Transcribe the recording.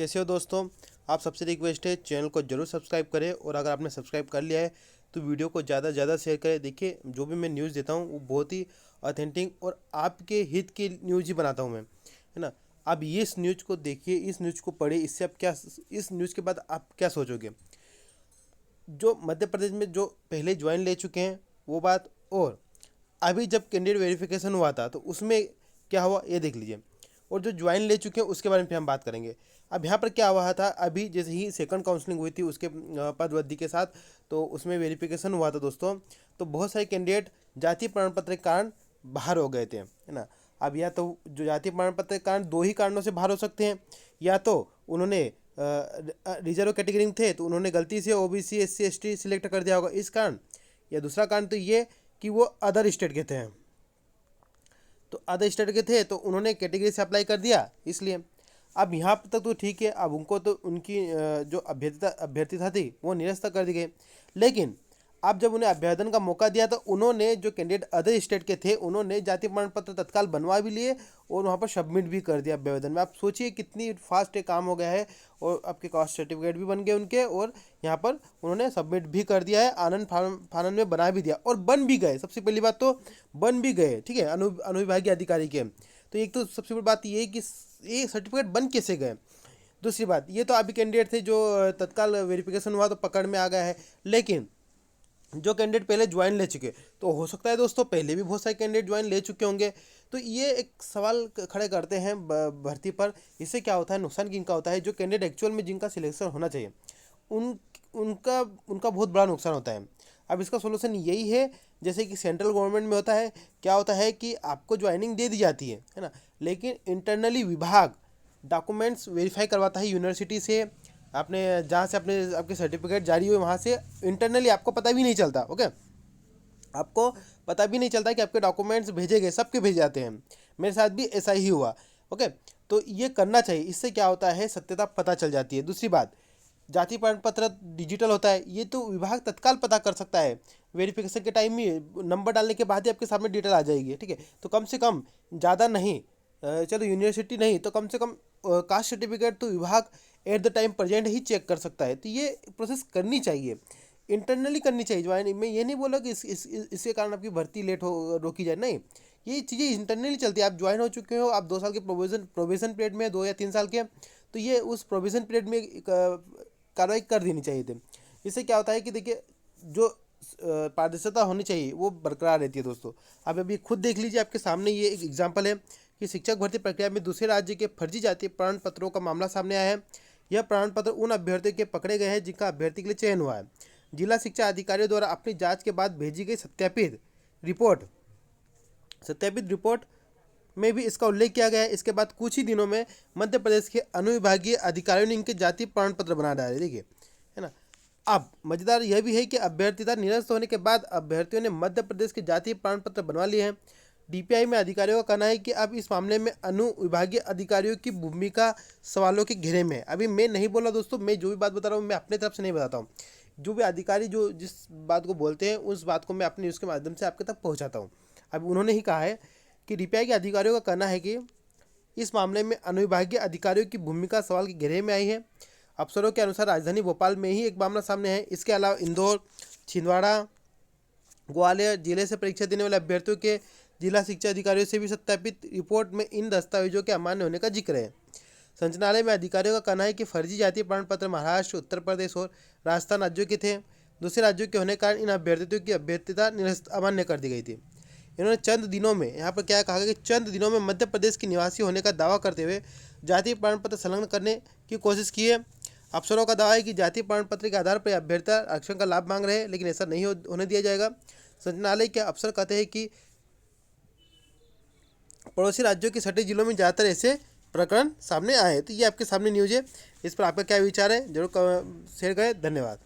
कैसे हो दोस्तों। आप सबसे रिक्वेस्ट है चैनल को जरूर सब्सक्राइब करें और अगर आपने सब्सक्राइब कर लिया है तो वीडियो को ज़्यादा से ज़्यादा शेयर करें। देखिए जो भी मैं न्यूज़ देता हूँ वो बहुत ही ऑथेंटिक और आपके हित की न्यूज़ ही बनाता हूँ मैं, है ना। आप ये इस न्यूज़ को देखिए, इस न्यूज़ को पढ़िए, इससे आप क्या, इस न्यूज़ के बाद आप क्या सोचोगे। जो मध्य प्रदेश में जो पहले ज्वाइन ले चुके हैं वो बात, और अभी जब कैंडिडेट वेरिफिकेशन हुआ था तो उसमें क्या हुआ ये देख लीजिए, और जो ज्वाइन ले चुके हैं उसके बारे में फिर हम बात करेंगे। अब यहाँ पर क्या हुआ था, अभी जैसे ही सेकंड काउंसलिंग हुई थी उसके पद वृद्धि के साथ, तो उसमें वेरिफिकेशन हुआ था दोस्तों। तो बहुत सारे कैंडिडेट जाति प्रमाण पत्र के कारण बाहर हो गए थे, है ना। अब या तो जो जाति प्रमाण पत्र के कारण दो ही कारणों से बाहर हो सकते हैं, या तो उन्होंने रिजर्व कैटेगरी में थे तो उन्होंने गलती से ओबीसी एससी एसटी सिलेक्ट कर दिया होगा इस कारण, या दूसरा कारण तो ये कि वो अदर स्टेट के थे, तो अदर स्टेट के थे तो उन्होंने कैटेगरी से अप्लाई कर दिया इसलिए। अब यहाँ तक तो ठीक है, अब उनको तो उनकी जो अभ्यर्थी थी वो निरस्त कर दी गई। लेकिन अब जब उन्हें अभ्यर्थन का मौका दिया तो उन्होंने, जो कैंडिडेट अदर स्टेट के थे, उन्होंने जाति प्रमाण पत्र तत्काल बनवा भी लिए और वहाँ पर सबमिट भी कर दिया अभ्यर्थन में। आप सोचिए कितनी फास्ट ये काम हो गया है, और आपके कास्ट सर्टिफिकेट भी बन गए उनके, और यहाँ पर उन्होंने सबमिट भी कर दिया है, आनंद फानन में बना भी दिया और बन भी गए। सबसे पहली बात तो बन भी गए, ठीक है, अनुविभागीय अधिकारी के। तो एक तो सबसे बड़ी बात ये है कि ये सर्टिफिकेट बन कैसे गए। दूसरी बात, ये तो अभी कैंडिडेट थे जो तत्काल वेरिफिकेशन हुआ तो पकड़ में आ गया है, लेकिन जो कैंडिडेट पहले ज्वाइन ले चुके, तो हो सकता है दोस्तों पहले भी बहुत सारे कैंडिडेट ज्वाइन ले चुके होंगे। तो ये एक सवाल खड़े करते हैं भर्ती पर, इससे क्या होता है, नुकसान किनका होता है। जो कैंडिडेट एक्चुअल में जिनका सिलेक्शन होना चाहिए उन उनका उनका बहुत बड़ा नुकसान होता है। अब इसका सोल्यूशन यही है, जैसे कि सेंट्रल गवर्नमेंट में होता है, क्या होता है कि आपको ज्वाइनिंग दे दी जाती है ना, लेकिन इंटरनली विभाग डॉक्यूमेंट्स वेरीफाई करवाता है यूनिवर्सिटी से, आपने जहाँ से अपने आपके सर्टिफिकेट जारी हुए वहाँ से। इंटरनली आपको पता भी नहीं चलता, ओके, आपको पता भी नहीं चलता कि आपके डॉक्यूमेंट्स भेजे गए, सबके भेजे जाते हैं। मेरे साथ भी ऐसा ही हुआ, ओके। तो ये करना चाहिए, इससे क्या होता है, सत्यता पता चल जाती है। दूसरी बात, जाति प्रमाण पत्र डिजिटल होता है, ये तो विभाग तत्काल पता कर सकता है, वेरिफिकेशन के टाइम ही नंबर डालने के बाद ही आपके सामने डिटेल आ जाएगी, ठीक है। तो कम से कम, ज़्यादा नहीं, चलो यूनिवर्सिटी नहीं तो कम से कम कास्ट सर्टिफिकेट तो विभाग एट द टाइम प्रेजेंट ही चेक कर सकता है। तो ये प्रोसेस करनी चाहिए, इंटरनली करनी चाहिए ज्वाइन। मैं ये नहीं बोला कि इसके कारण आपकी भर्ती लेट हो, रोकी जाए, नहीं, ये चीज़ें इंटरनली चलती है। आप ज्वाइन हो चुके हो, आप 2 साल के प्रोविजन पीरियड में, 2 या 3 साल के, तो ये उस प्रोविजन पीरियड में कार्रवाई कर देनी चाहिए थी। इससे क्या होता है कि देखिए, जो पारदर्शिता होनी चाहिए वो बरकरार रहती है दोस्तों। आप अभी खुद देख लीजिए, आपके सामने ये एक एग्जाम्पल है कि शिक्षक भर्ती प्रक्रिया में दूसरे राज्य के फर्जी जातीय प्रमाण पत्रों का मामला सामने आया है। यह प्रमाण पत्र उन अभ्यर्थियों के पकड़े गए हैं जिनका अभ्यर्थी के लिए चयन हुआ है। जिला शिक्षा अधिकारियों द्वारा अपनी जांच के बाद भेजी गई सत्यापित रिपोर्ट में भी इसका उल्लेख किया गया है। इसके बाद कुछ ही दिनों में मध्य प्रदेश के अनुविभागीय अधिकारियों ने इनके जाति प्रमाण पत्र बना डाले, देखिए, है ना। अब मजेदार यह भी है कि अभ्यर्थिता निरस्त होने के बाद अभ्यर्थियों ने मध्य प्रदेश के जाति प्रमाण पत्र बनवा लिए हैं। डीपीआई में अधिकारियों का कहना है कि अब इस मामले में अनुविभागीय अधिकारियों की भूमिका सवालों के घेरे में है। अभी मैं नहीं बोला दोस्तों, मैं जो भी बात बता रहा हूँ मैं अपने तरफ से नहीं बताता हूँ, जो भी अधिकारी जो जिस बात को बोलते हैं उस बात को मैं अपने न्यूज़ के माध्यम से आपके तक पहुँचाता हूँ। अब उन्होंने ही कहा है कि डीपीआई के अधिकारियों का कहना है कि इस मामले में अनुविभागीय अधिकारियों की भूमिका सवाल के घेरे में आई है। अफसरों के अनुसार राजधानी भोपाल में ही एक मामला सामने है। इसके अलावा इंदौर, छिंदवाड़ा, ग्वालियर जिले से परीक्षा देने वाले अभ्यर्थियों के जिला शिक्षा अधिकारियों से भी सत्यापित रिपोर्ट में इन दस्तावेजों के अमान्य होने का जिक्र है। संचालनालय में अधिकारियों का कहना है कि फर्जी जाति प्रमाण पत्र महाराष्ट्र, उत्तर प्रदेश और राजस्थान राज्यों के थे। दूसरे राज्यों के होने के कारण इन अभ्यर्थियों की अभ्यर्थता अमान्य कर दी गई थी। इन्होंने चंद दिनों में, यहाँ पर क्या कहा गया कि चंद दिनों में मध्य प्रदेश के निवासी होने का दावा करते हुए जाति प्रमाण पत्र संलग्न करने की कोशिश की है। अफसरों का दावा है कि जाति प्रमाण पत्र के आधार पर अभ्यर्थी आरक्षण का लाभ मांग रहे हैं, लेकिन ऐसा नहीं होने दिया जाएगा। संचालनालय के अफसर कहते हैं कि पड़ोसी राज्यों के सटे जिलों में ज़्यादातर ऐसे प्रकरण सामने आए। तो ये आपके सामने न्यूज़ है, इस पर आपका क्या विचार है जरूर शेयर करें। धन्यवाद।